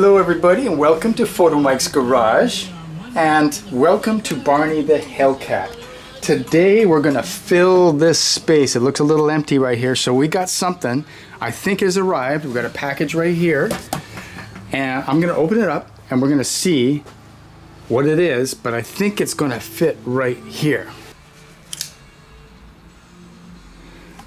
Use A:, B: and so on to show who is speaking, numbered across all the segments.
A: Hello everybody and welcome to Photomikes Garage and welcome to Barney the Hellcat. Today we're going to fill this space. It looks a little empty right here, so we got something I think has arrived. We've got a package right here and I'm going to open it up and we're going to see what it is, but I think it's going to fit right here.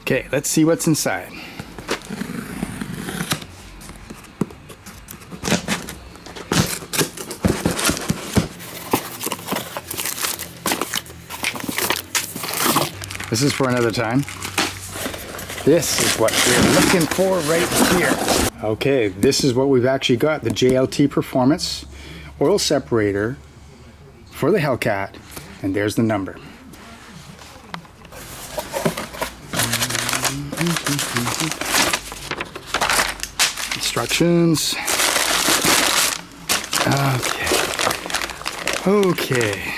A: Okay, let's see what's inside. This is for another time. This is what we're looking for right here. Okay, this is what we've actually got. The JLT Performance oil separator for the Hellcat. And there's the number. Instructions. Okay.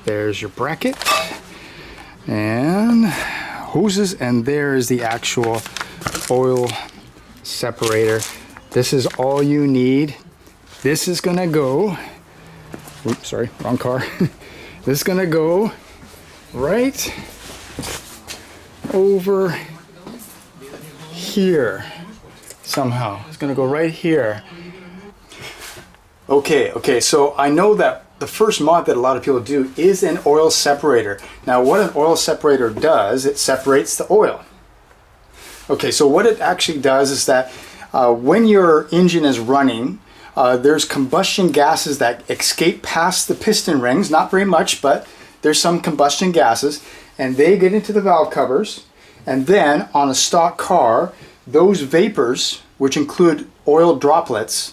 A: There's your bracket. And hoses, and there is the actual oil separator. This is all you need. This is gonna go, oops, sorry, wrong car. This is gonna go right over here somehow. It's gonna go right here. Okay, so I know that the first mod that a lot of people do is an oil separator. Now what an oil separator does, it separates the oil. Okay, so what it actually does is that when your engine is running, there's combustion gases that escape past the piston rings, not very much, but there's some combustion gases, and they get into the valve covers, and then on a stock car, those vapors, which include oil droplets,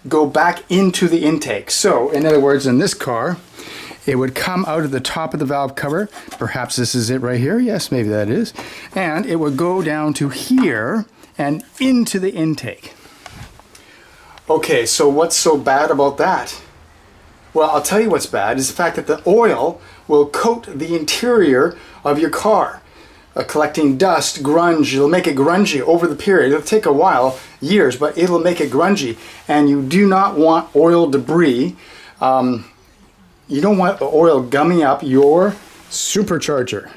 A: go back into the intake. So in other words, in this car, it would come out of the top of the valve cover. Perhaps this is it right here. Yes, maybe that is. And it would go down to here and into the intake. Okay, so what's so bad about that? Well, I'll tell you what's bad is the fact that the oil will coat the interior of your car. Collecting dust, grunge, it'll make it grungy over the period. It'll take a while, years, but it'll make it grungy. And you do not want oil debris. You don't want the oil gumming up your supercharger.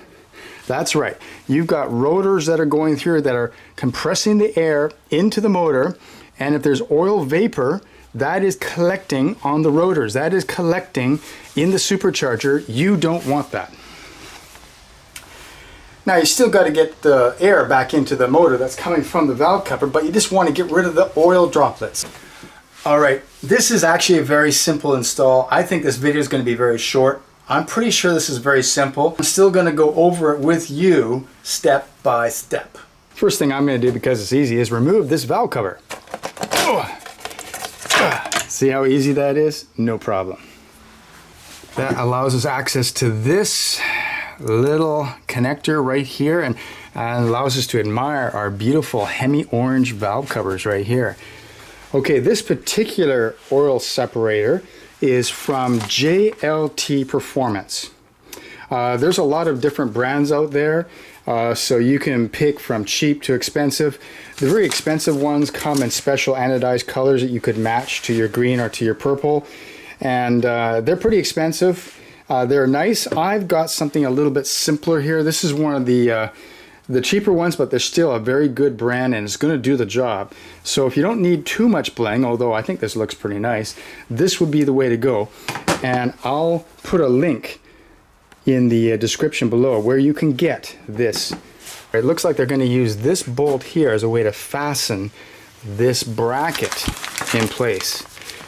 A: That's right. You've got rotors that are going through that are compressing the air into the motor. And if there's oil vapor, that is collecting on the rotors. That is collecting in the supercharger. You don't want that. Now you still got to get the air back into the motor that's coming from the valve cover, but you just want to get rid of the oil droplets. Alright, this is actually a very simple install. I think this video is going to be very short. I'm pretty sure this is very simple. I'm still going to go over it with you step by step. First thing I'm going to do, because it's easy, is remove this valve cover. See how easy that is? No problem. That allows us access to this little connector right here and allows us to admire our beautiful hemi-orange valve covers right here. Okay, this particular oil separator is from JLT Performance. There's a lot of different brands out there, so you can pick from cheap to expensive. The very expensive ones come in special anodized colors that you could match to your green or to your purple, and they're pretty expensive. They're nice. I've got something a little bit simpler here. This is one of the cheaper ones, but they're still a very good brand and it's going to do the job. So if you don't need too much bling, although I think this looks pretty nice, this would be the way to go. And I'll put a link in the description below where you can get this. It looks like they're going to use this bolt here as a way to fasten this bracket in place.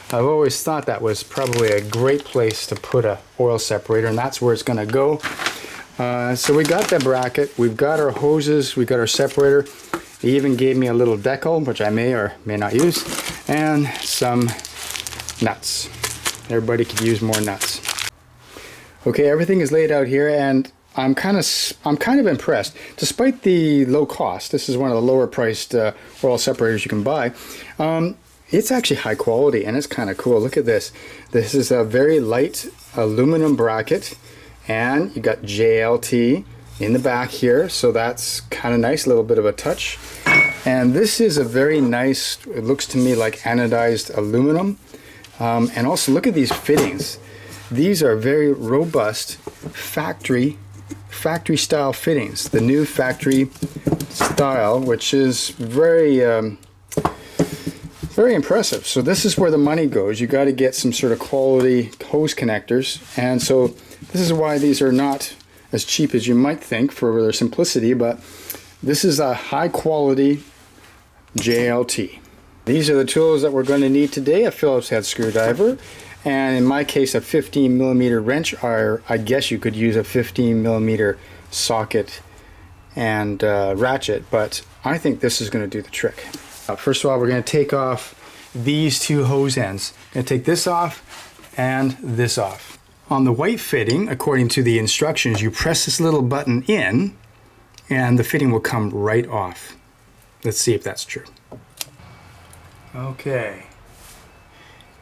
A: I've always thought that was probably a great place to put a oil separator, and that's where it's going to go. So we got that bracket, we've got our hoses, we've got our separator. He even gave me a little decal, which I may or may not use, and some nuts. Everybody could use more nuts. Okay, everything is laid out here, and I'm kind of impressed. Despite the low cost, this is one of the lower priced oil separators you can buy. It's actually high quality and it's kind of cool. Look at this. This is a very light aluminum bracket, and you got JLT in the back here, so that's kind of nice, a little bit of a touch. And this is a very nice, it looks to me like anodized aluminum. And also look at these fittings. These are very robust factory style fittings. The new factory style, which is very very impressive. So this is where the money goes. You got to get some sort of quality hose connectors, and so this is why these are not as cheap as you might think for their simplicity, but this is a high quality JLT. These are the tools that we're going to need today: a Phillips head screwdriver, and in my case a 15mm wrench, or I guess you could use a 15mm socket and ratchet, but I think this is going to do the trick. First of all, we're going to take off these two hose ends. I'm going to take this off and this off. On the white fitting, according to the instructions, you press this little button in and the fitting will come right off. Let's see if that's true. Okay.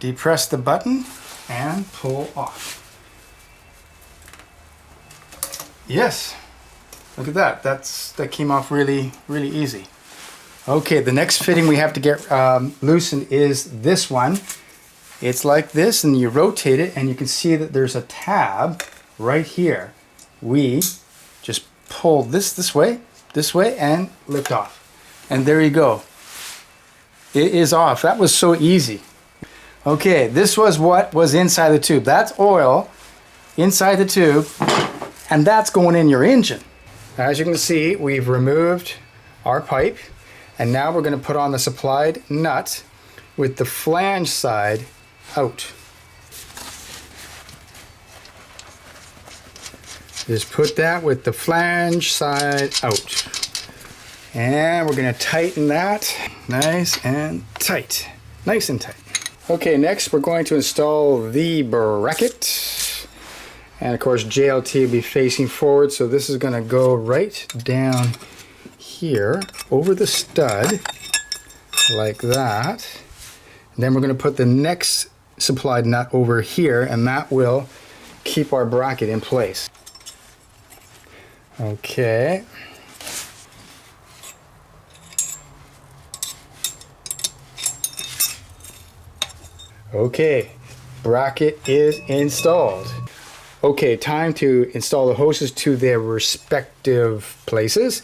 A: Depress the button and pull off. Yes. Look at that. That came off really easy. Okay, the next fitting we have to get loosened is this one. It's like this, and you rotate it, and you can see that there's a tab right here. We just pull this way, and lift off. And there you go. It is off. That was so easy. Okay, this was what was inside the tube. That's oil inside the tube, and that's going in your engine. As you can see, we've removed our pipe. And now we're going to put on the supplied nut with the flange side out. Just put that with the flange side out. And we're going to tighten that nice and tight. Nice and tight. Okay, next we're going to install the bracket. And of course JLT will be facing forward, so this is going to go right down here over the stud like that. And then we're going to put the next supplied nut over here, and that will keep our bracket in place. Okay. Okay, bracket is installed. Okay, time to install the hoses to their respective places.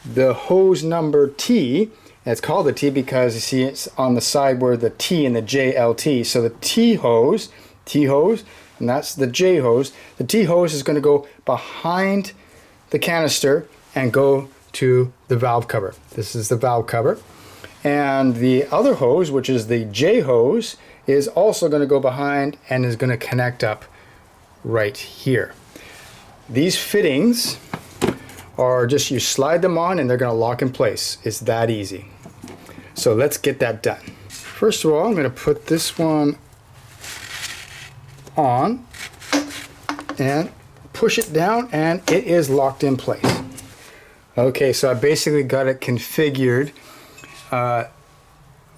A: The hose number T, it's called the T because you see it's on the side where the T and the JLT. So the T hose, and that's the J hose. The T hose is going to go behind the canister and go to the valve cover. This is the valve cover. And the other hose, which is the J hose, is also going to go behind and is going to connect up right here. These fittings are just, you slide them on and they're going to lock in place. It's that easy. So let's get that done. First of all, I'm going to put this one on and push it down, and it is locked in place. Okay, so I basically got it configured.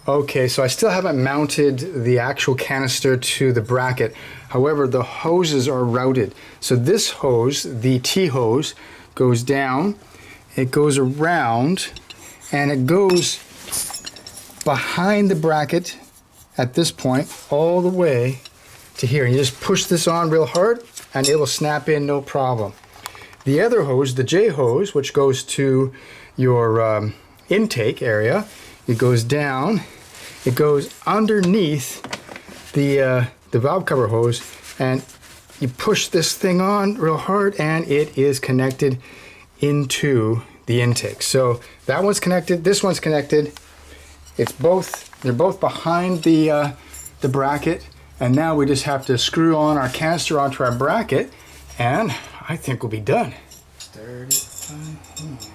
A: Okay, so I still haven't mounted the actual canister to the bracket. However, the hoses are routed. So this hose, the T hose, goes down, it goes around, and it goes behind the bracket at this point all the way to here. And you just push this on real hard and it will snap in no problem. The other hose, the J hose, which goes to your intake area, it goes down, it goes underneath the valve cover hose, and you push this thing on real hard and it is connected into the intake. So that one's connected, this one's connected. It's both, they're both behind the bracket, and now we just have to screw on our canister onto our bracket, and I think we'll be done. Start it by hand.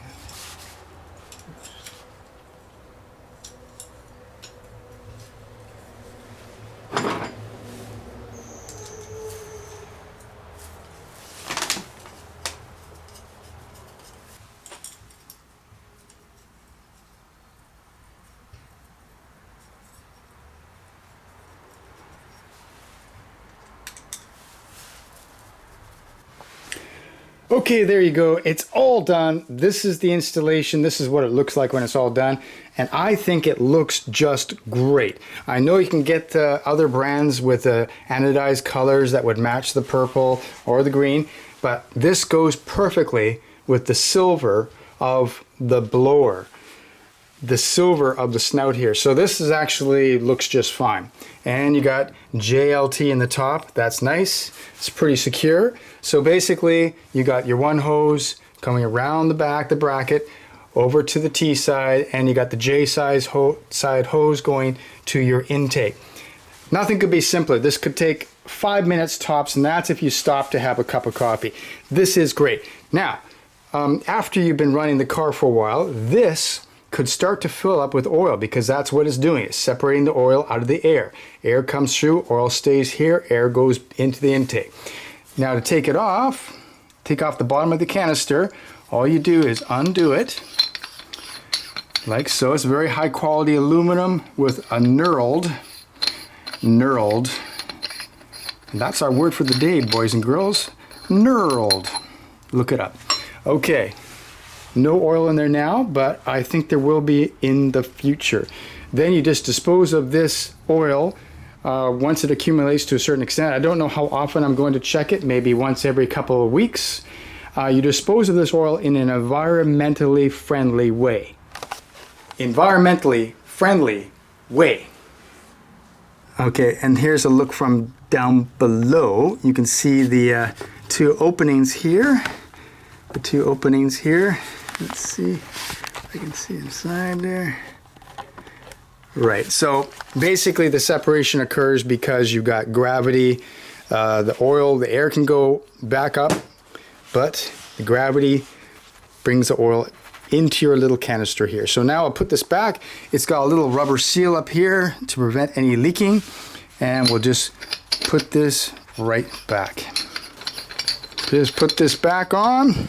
A: Okay, there you go. It's all done. This is the installation. This is what it looks like when it's all done. And I think it looks just great. I know you can get other brands with anodized colors that would match the purple or the green, but this goes perfectly with the silver of the blower, the silver of the snout here. So this is actually looks just fine. And you got JLT in the top. That's nice. It's pretty secure. So basically you got your one hose coming around the back, the bracket, over to the T side, and you got the J side hose going to your intake. Nothing could be simpler. This could take 5 minutes tops, and that's if you stop to have a cup of coffee. This is great. Now, after you've been running the car for a while, this could start to fill up with oil, because that's what it's doing. It's separating the oil out of the air. Air comes through, oil stays here, air goes into the intake. Now to take it off, take off the bottom of the canister, all you do is undo it, like so. It's very high quality aluminum with a knurled. That's our word for the day, boys and girls. Knurled. Look it up. Okay. No oil in there now, but I think there will be in the future. Then you just dispose of this oil once it accumulates to a certain extent. I don't know how often I'm going to check it, maybe once every couple of weeks. You dispose of this oil in an environmentally friendly way. Environmentally friendly way. Okay, and here's a look from down below. You can see the two openings here. The two openings here. Let's see if I can see inside there. Right, so basically the separation occurs because you've got gravity. The oil, the air can go back up, but the gravity brings the oil into your little canister here. So now I'll put this back. It's got a little rubber seal up here to prevent any leaking, and we'll just put this right back. Just put this back on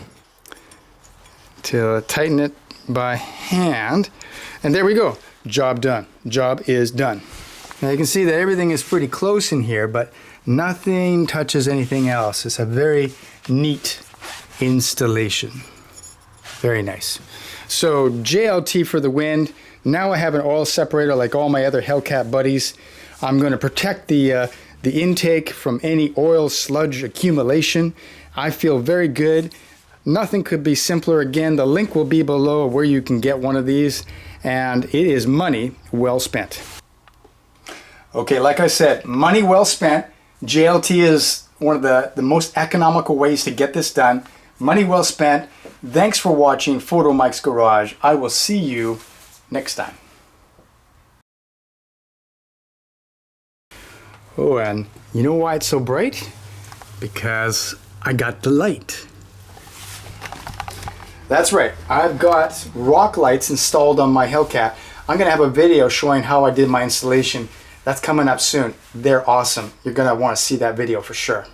A: to tighten it by hand, and there we go. Job done. Job is done. Now you can see that everything is pretty close in here, but nothing touches anything else. It's a very neat installation. Very nice. So JLT for the wind. Now I have an oil separator like all my other Hellcat buddies. I'm going to protect the intake from any oil sludge accumulation. I feel very good. Nothing could be simpler. Again, the link will be below where you can get one of these, and it is money well spent. Okay, like I said, money well spent. JLT is one of the most economical ways to get this done. Money well spent. Thanks for watching Photomikes Garage. I will see you next time. Oh, and you know why it's so bright? Because I got the light. That's right, I've got rock lights installed on my Hellcat. I'm gonna have a video showing how I did my installation. That's coming up soon. They're awesome. You're gonna wanna see that video for sure.